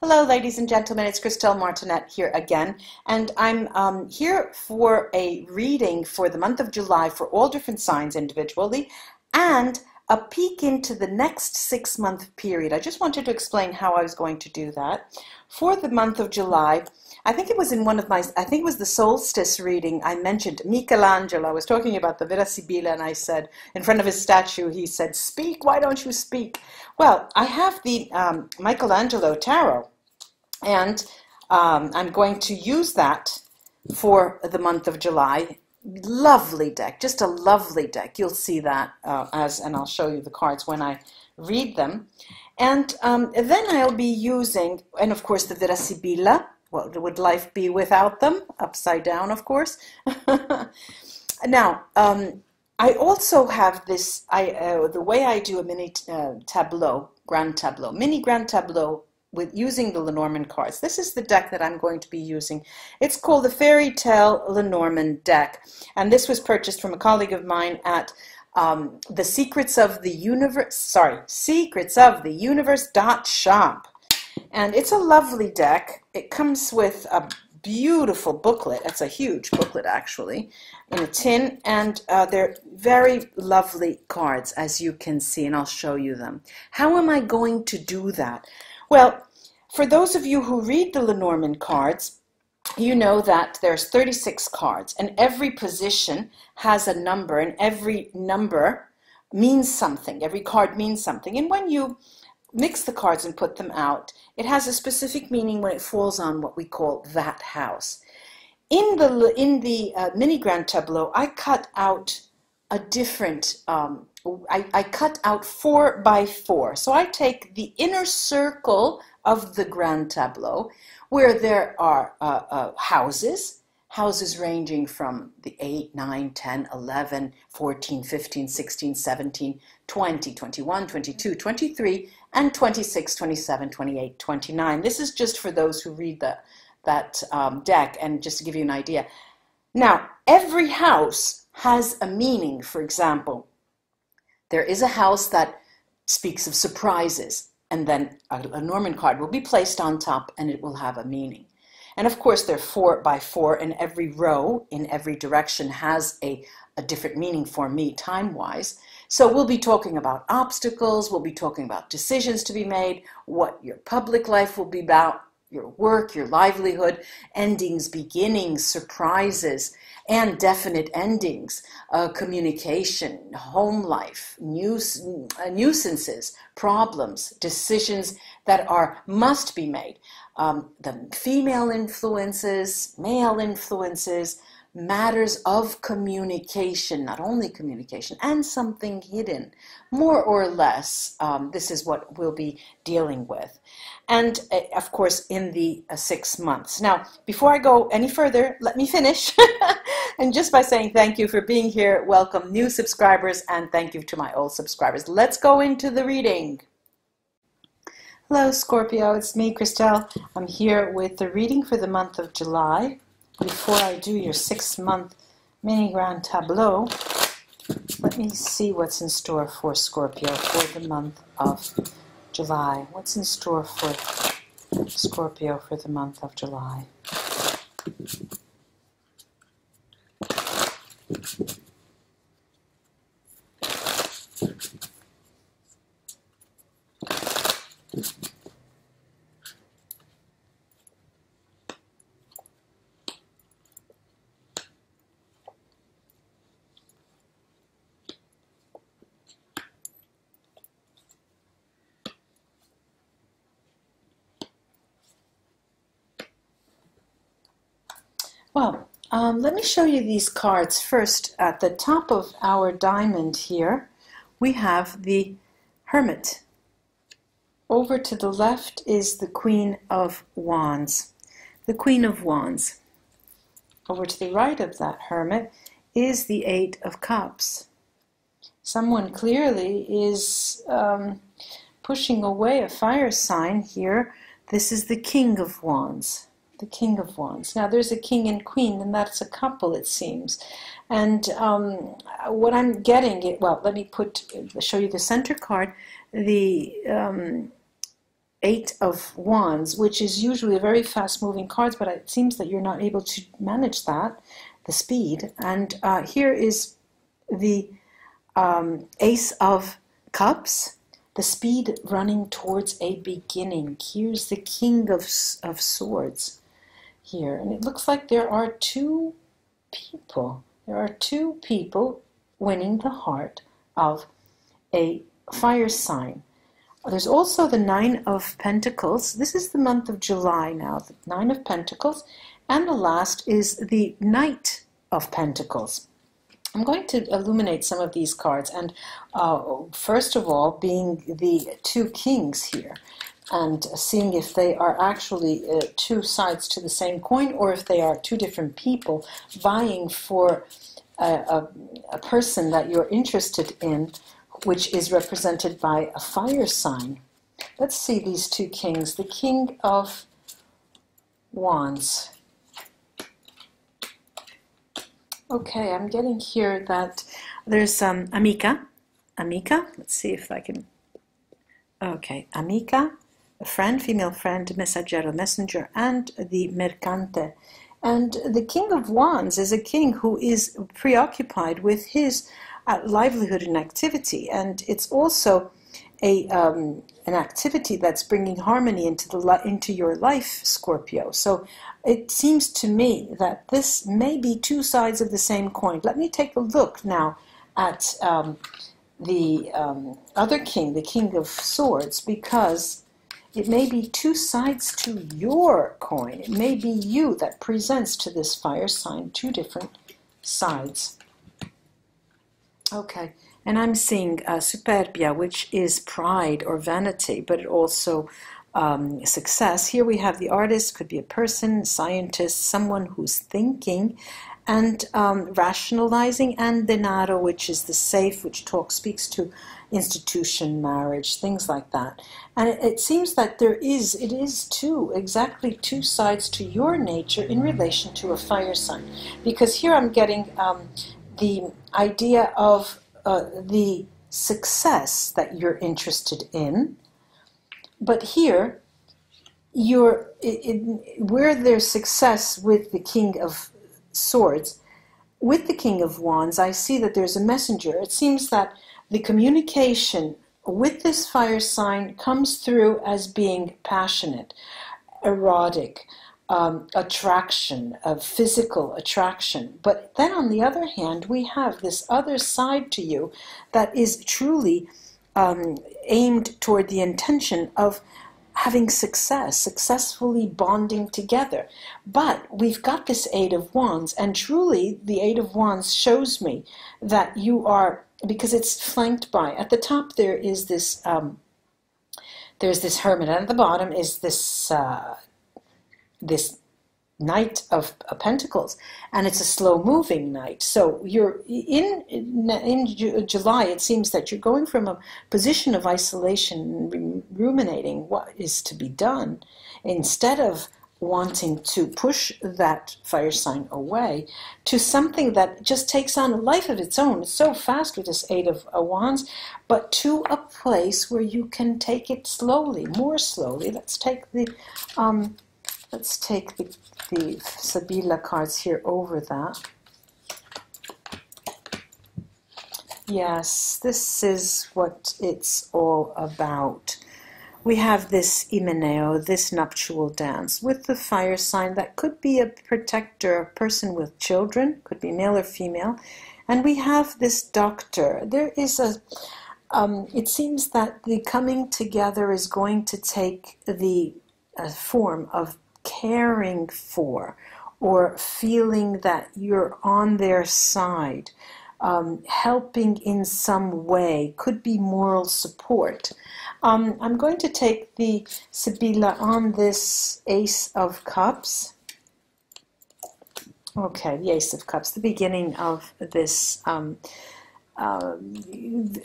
Hello, ladies and gentlemen, it's Christelle Martinette here again, and I'm here for a reading for the month of July for all different signs individually, and a peek into the next 6-month period. I just wanted to explain how I was going to do that. For the month of July, I think it was in one of my, I think it was the solstice reading, I mentioned Michelangelo. I was talking about the Vera Sibilla, and I said, in front of his statue, he said, "Speak, why don't you speak?" Well, I have the Michelangelo Tarot, and I'm going to use that for the month of July. Lovely deck, just a lovely deck. You'll see that and I'll show you the cards when I read them. And then I'll be using, and of course, the Vera Sibilla. What would life be without them? Upside down, of course. Now, I also have this, the way I do a mini tableau, grand tableau, mini grand tableau with using the Lenormand cards. This is the deck that I'm going to be using. It's called the Fairy Tale Lenormand deck, and this was purchased from a colleague of mine at the Secrets of the Universe.shop. And it's a lovely deck. It comes with a beautiful booklet. It's a huge booklet, actually, in a tin, and they're very lovely cards, as you can see, and I'll show you them. How am I going to do that? Well, for those of you who read the Lenormand cards, you know that there's 36 cards, and every position has a number, and every number means something. Every card means something. And when you mix the cards and put them out, it has a specific meaning when it falls on what we call that house. In the mini grand tableau, I cut out a different, I cut out 4 by 4. So I take the inner circle of the grand tableau, where there are houses ranging from the 8, 9, 10, 11, 14, 15, 16, 17, 20, 21, 22, 23, and 26, 27, 28, 29. This is just for those who read that deck, and just to give you an idea. Now, every house has a meaning. For example, there is a house that speaks of surprises, and then a Norman card will be placed on top, and it will have a meaning. And of course, they're 4 by 4, and every row in every direction has a different meaning for me time-wise. So we'll be talking about obstacles, we'll be talking about decisions to be made, what your public life will be about, your work, your livelihood, endings, beginnings, surprises, and definite endings, communication, home life, nuisances, problems, decisions that must be made. The female influences, male influences, matters of communication, not only communication, and something hidden, more or less. This is what we'll be dealing with. And of course, in the 6 months. Now, before I go any further, let me finish. And just by saying thank you for being here, welcome new subscribers, and thank you to my old subscribers. Let's go into the reading. Hello, Scorpio. It's me, Christelle. I'm here with the reading for the month of July. Before I do your 6-month mini grand tableau, let me see what's in store for Scorpio for the month of July. What's in store for Scorpio for the month of July? Well, let me show you these cards first. At the top of our diamond here, we have the Hermit. Over to the left is the Queen of Wands. The Queen of Wands. Over to the right of that Hermit is the 8 of Cups. Someone clearly is pushing away a fire sign here. This is the King of Wands. The King of Wands. Now there's a king and queen, and that's a couple, it seems. And what I'm getting, well, let me show you the center card. The Eight of Wands, which is usually a very fast-moving card, but it seems that you're not able to manage that, the speed. And here is the Ace of Cups, the speed running towards a beginning. Here's the King of Swords here, and it looks like there are two people. There are two people winning the heart of a fire sign. There's also the Nine of Pentacles. This is the month of July now, the Nine of Pentacles, and the last is the Knight of Pentacles. I'm going to illuminate some of these cards, and first of all, being the two kings here, and seeing if they are actually two sides to the same coin, or if they are two different people vying for a person that you're interested in, which is represented by a fire sign. Let's see these two kings. The King of Wands. Okay, I'm getting here that there's Amica. Let's see if I can... Okay, Amica, a friend, female friend, messaggero, messenger, and the Mercante. And the King of Wands is a king who is preoccupied with his livelihood and activity, and it's also an activity that's bringing harmony into your life, Scorpio. So it seems to me that this may be two sides of the same coin. Let me take a look now at the other king, the King of Swords, because it may be two sides to your coin. It may be you that presents to this fire sign two different sides. Okay, and I'm seeing superbia, which is pride or vanity, but it also success. Here we have the artist, could be a person, scientist, someone who's thinking and rationalizing, and denaro, which is the safe, which speaks to institution, marriage, things like that. And it seems that it is exactly two sides to your nature in relation to a fire sign, because here I'm getting the idea of the success that you're interested in, but here where there's success with the King of Swords, with the King of Wands, I see that there's a messenger. It seems that the communication with this fire sign comes through as being passionate, erotic, attraction, physical attraction. But then on the other hand, we have this other side to you that is truly aimed toward the intention of having success, successfully bonding together. But we've got this Eight of Wands, and truly the Eight of Wands shows me that you are, because it's flanked by, at the top there is this, there's this Hermit, and at the bottom is this this Knight of Pentacles, and it's a slow-moving knight. So you're in July. It seems that you're going from a position of isolation, ruminating what is to be done, instead of wanting to push that fire sign away, to something that just takes on a life of its own. It's so fast with this Eight of Wands, but to a place where you can take it slowly, more slowly. Let's take the Sibilla cards here over that. Yes, this is what it's all about. We have this Imeneo, this nuptial dance with the fire sign that could be a protector, a person with children, could be male or female. And we have this doctor. There is it seems that the coming together is going to take the form of caring for, or feeling that you're on their side, helping in some way, could be moral support. I'm going to take the Sibilla on this Ace of Cups. Okay, the Ace of Cups, the beginning of this. All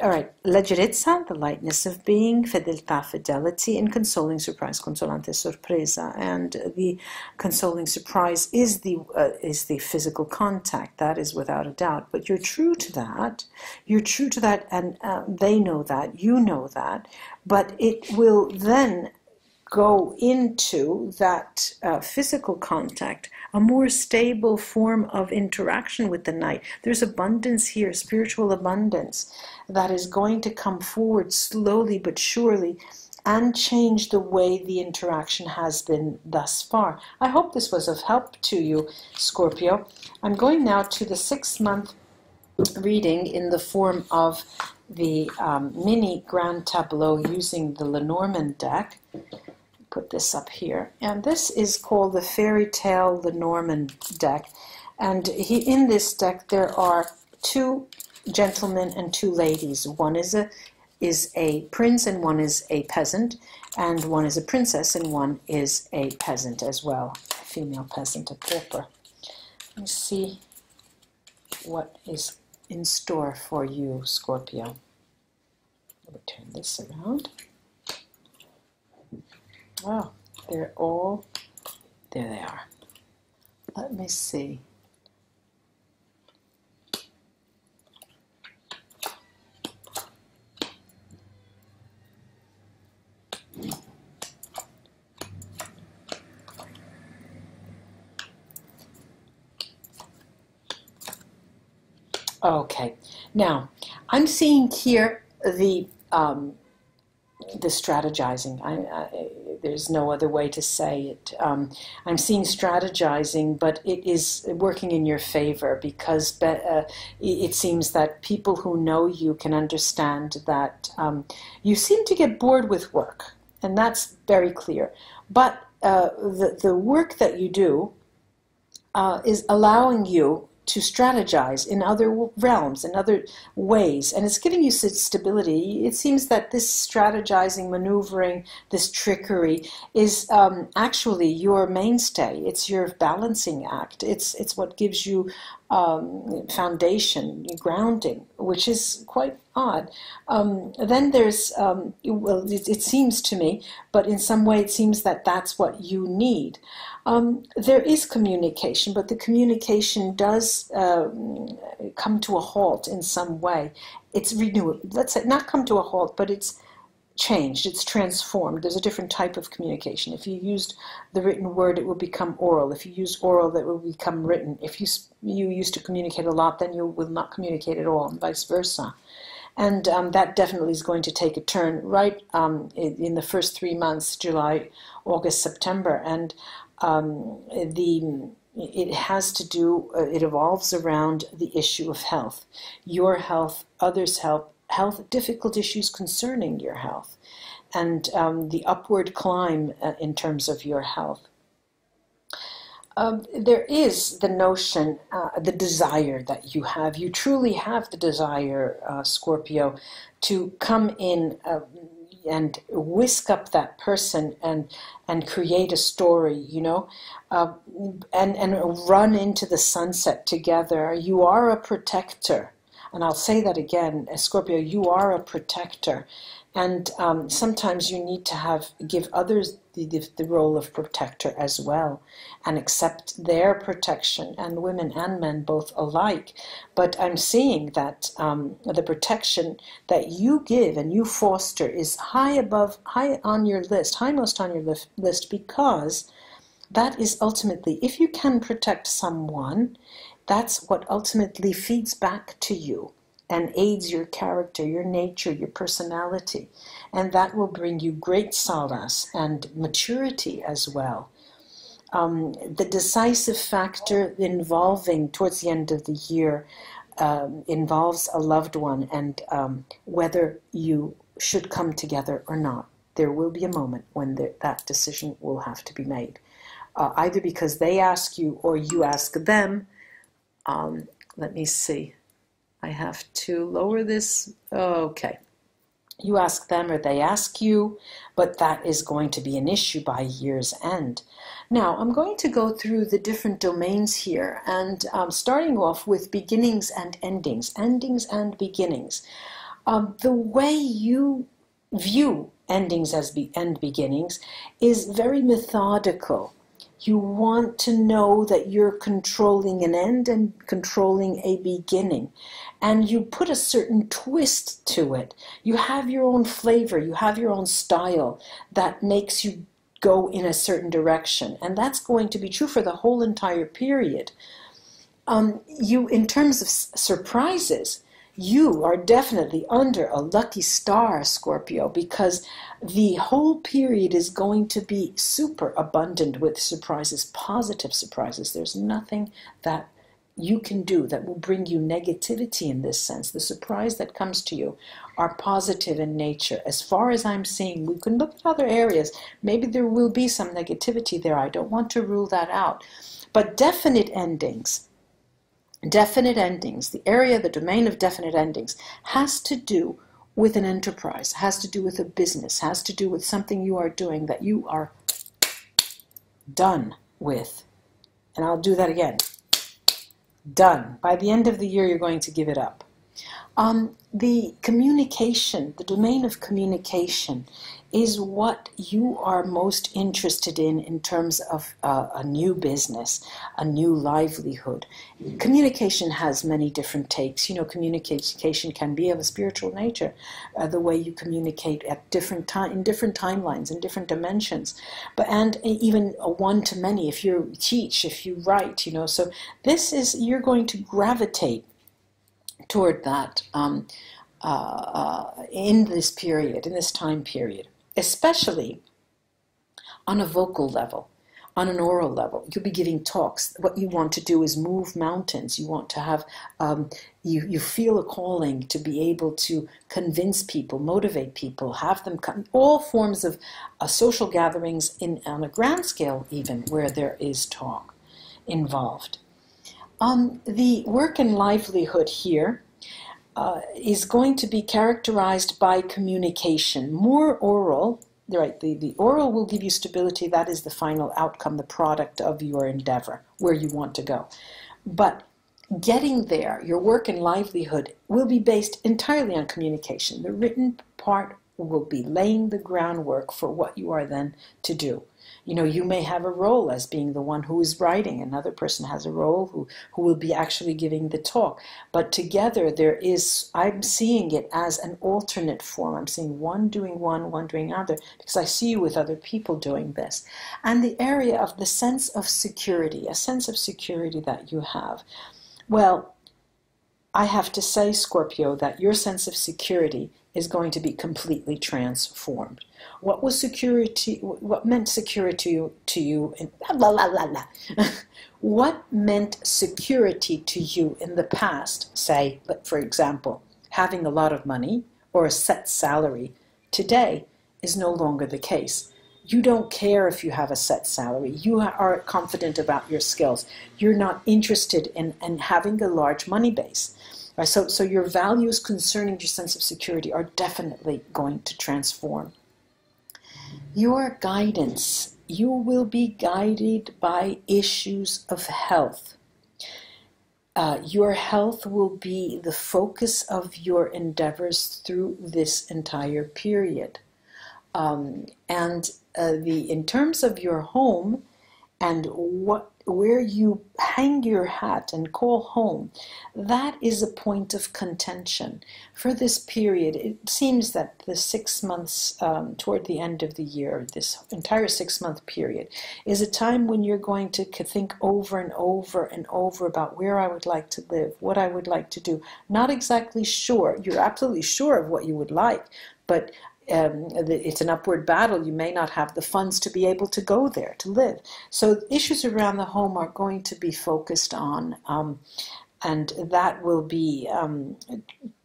right, leggerezza, the lightness of being, fedeltà, fidelity, and consoling surprise, consolante sorpresa. And the consoling surprise is the physical contact. That is without a doubt. But you're true to that. You're true to that, and they know that. You know that. But it will then go into that physical contact, a more stable form of interaction with the night. There's abundance here, spiritual abundance, that is going to come forward slowly but surely and change the way the interaction has been thus far. I hope this was of help to you, Scorpio. I'm going now to the 6-month reading in the form of the mini grand tableau using the Lenormand deck. Put this up here, and this is called the Fairy Tale Lenormand deck, and in this deck there are 2 gentlemen and 2 ladies. One is a prince and one is a peasant, and one is a princess and one is a peasant as well, a female peasant, a pauper. Let's see what is in store for you, Scorpio. Let me turn this around. Oh, they're all, there they are. Let me see. Okay, now I'm seeing here the strategizing. There's no other way to say it. I'm seeing strategizing, but it is working in your favor, because it seems that people who know you can understand that you seem to get bored with work, and that's very clear. But the work that you do is allowing you to strategize in other realms, in other ways, and it's giving you stability. It seems that this strategizing, maneuvering, this trickery is actually your mainstay. It's your balancing act. It's what gives you foundation, grounding, which is quite odd. Then there's, well, it seems to me, but in some way it seems that that's what you need. There is communication, but the communication does come to a halt in some way. It's renewed. Let's say not come to a halt, but it's changed, it's transformed. There's a different type of communication. If you used the written word, it will become oral. If you use oral, that will become written. If you used to communicate a lot, then you will not communicate at all, and vice versa. And that definitely is going to take a turn right in the first 3 months, July, August, September. And it has to do, it evolves around the issue of health. Your health, others' health, difficult issues concerning your health, and the upward climb in terms of your health. There is the notion, the desire that you have. You truly have the desire, Scorpio, to come in and whisk up that person and create a story, you know, and run into the sunset together. You are a protector. And I'll say that again, Scorpio, you are a protector. And sometimes you need to give others the role of protector as well, and accept their protection, and women and men both alike. But I'm seeing that the protection that you give and you foster is high on your list, highmost on your list, because that is ultimately, if you can protect someone, that's what ultimately feeds back to you and aids your character, your nature, your personality. And that will bring you great solace and maturity as well. The decisive factor involving, towards the end of the year, involves a loved one, and whether you should come together or not. There will be a moment when that decision will have to be made. Either because they ask you or you ask them. Let me see. I have to lower this. Okay. You ask them or they ask you, but that is going to be an issue by year's end. Now, I'm going to go through the different domains here, and starting off with beginnings and endings and beginnings. The way you view endings as and beginnings is very methodical. You want to know that you're controlling an end and controlling a beginning. And you put a certain twist to it. You have your own flavor. You have your own style that makes you go in a certain direction. And that's going to be true for the whole entire period. In terms of surprises, you are definitely under a lucky star, Scorpio, because the whole period is going to be super abundant with surprises, positive surprises. There's nothing that you can do that will bring you negativity in this sense. The surprise that comes to you are positive in nature. As far as I'm seeing, we can look at other areas. Maybe there will be some negativity there. I don't want to rule that out. But definite endings, the area, the domain of definite endings has to do with an enterprise, has to do with a business, has to do with something you are doing that you are done with. And I'll do that again. Done. By the end of the year, you're going to give it up. The communication, the domain of communication is what you are most interested in terms of a new business, a new livelihood. Communication has many different takes. You know, communication can be of a spiritual nature, the way you communicate at in different timelines, in different dimensions, and even a one-to-many if you teach, if you write, you know. So this is, you're going to gravitate toward that in this period, in this time period, especially on a vocal level, on an oral level. You'll be giving talks. What you want to do is move mountains. You want to have, you feel a calling to be able to convince people, motivate people, have them come, all forms of social gatherings on a grand scale even, where there is talk involved. The work and livelihood here is going to be characterized by communication, more oral. Right, the oral will give you stability. That is the final outcome, the product of your endeavor, where you want to go. But getting there, your work and livelihood will be based entirely on communication. The written part will be laying the groundwork for what you are then to do. You know, you may have a role as being the one who is writing. Another person has a role who will be actually giving the talk. But together there is, I'm seeing it as an alternate form. I'm seeing one doing one doing other, because I see you with other people doing this. And the area of the sense of security, a sense of security that you have. Well, I have to say, Scorpio, that your sense of security is going to be completely transformed. What was security? What meant security to you? What meant security to you in the past? Say, for example, having a lot of money or a set salary. Today is no longer the case. You don't care if you have a set salary. You are confident about your skills. You're not interested in having a large money base. Right? So your values concerning your sense of security are definitely going to transform. Your guidance, you will be guided by issues of health. Your health will be the focus of your endeavors through this entire period. In terms of your home and where you hang your hat and call home, that is a point of contention. For this period, it seems that the 6 months toward the end of the year, this entire 6-month period, is a time when you're going to think over and over and over about where I would like to live, what I would like to do. Not exactly sure. You're absolutely sure of what you would like, but it's an upward battle. You may not have the funds to be able to go there, to live. So issues around the home are going to be focused on, and that will be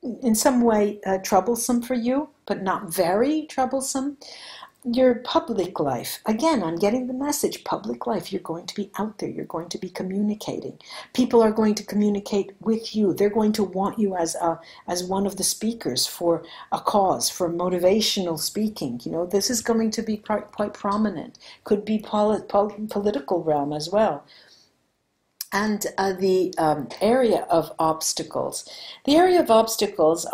in some way troublesome for you, but not very troublesome. Your public life, again, I'm getting the message, public life, you're going to be out there, you're going to be communicating. People are going to communicate with you. They're going to want you as one of the speakers for a cause, for motivational speaking. You know, this is going to be quite prominent. Could be political realm as well. And the area of obstacles. The area of obstacles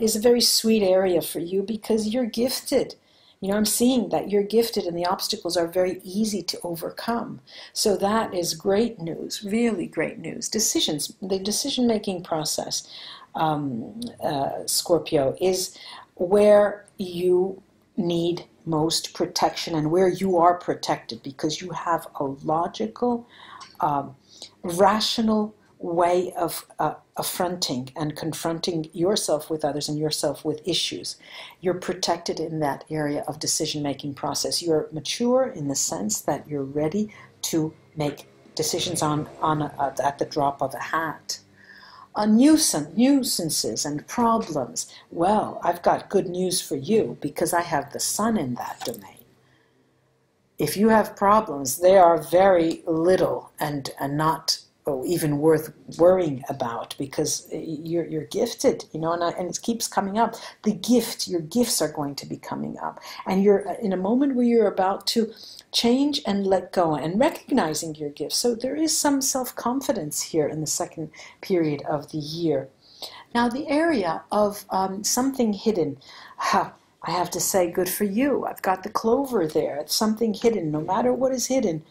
is a very sweet area for you because you're gifted. You know, I'm seeing that you're gifted and the obstacles are very easy to overcome. So that is great news, really great news. Decisions, the decision-making process, Scorpio, is where you need most protection and where you are protected, because you have a logical, rational way of affronting and confronting yourself with others and yourself with issues. You're protected in that area of decision-making process. You're mature in the sense that you're ready to make decisions at the drop of a hat. Nuisances and problems. Well, I've got good news for you, because I have the sun in that domain. If you have problems, they are very little and not even worth worrying about, because you're gifted, you know, and it keeps coming up. Your gifts are going to be coming up, and you're in a moment where you're about to change and let go and recognizing your gifts. So there is some self-confidence here in the second period of the year. Now, the area of something hidden. I have to say, good for you. I've got the clover there. It's something hidden. No matter what is hidden,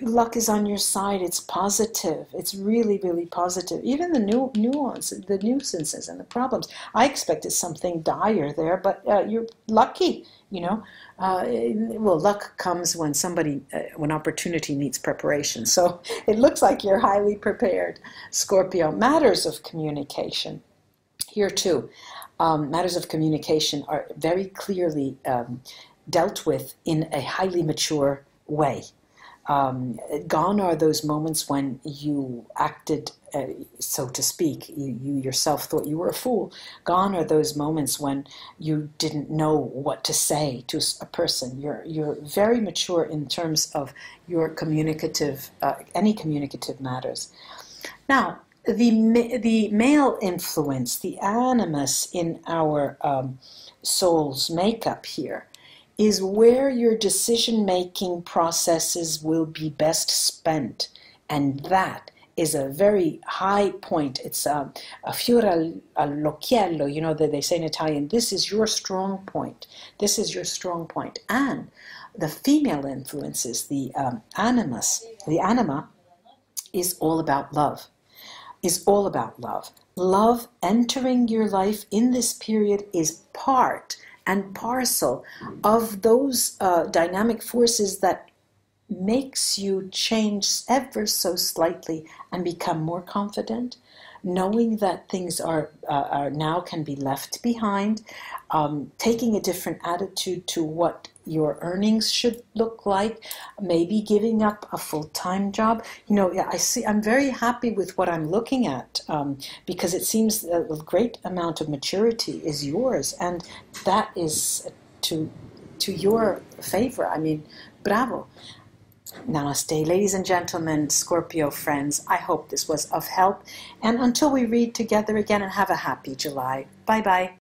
luck is on your side. It's positive. It's really, really positive. Even the the nuisances and the problems. I expected something dire there, but you're lucky, you know. Well, luck comes when when opportunity meets preparation. So it looks like you're highly prepared, Scorpio. Matters of communication. Here too, matters of communication are very clearly dealt with in a highly mature way. Gone are those moments when you acted, so to speak, you yourself thought you were a fool. Gone are those moments when you didn't know what to say to a person. You're very mature in terms of your communicative, any communicative matters. Now, the male influence, the animus in our soul's makeup here, is where your decision-making processes will be best spent. And that is a very high point. It's a fiore all'occhiello, you know, that they say in Italian. This is your strong point. This is your strong point. And the female influences, the animus, the anima, is all about love. Is all about love. Love entering your life in this period is part and parcel of those dynamic forces that makes you change ever so slightly and become more confident, knowing that things are now can be left behind, taking a different attitude to what your earnings should look like, maybe giving up a full-time job. You know, I'm very happy with what I'm looking at, because it seems a great amount of maturity is yours, and that is to your favor. I mean, bravo. Namaste, ladies and gentlemen, Scorpio friends. I hope this was of help. And until we read together again, and have a happy July. Bye-bye.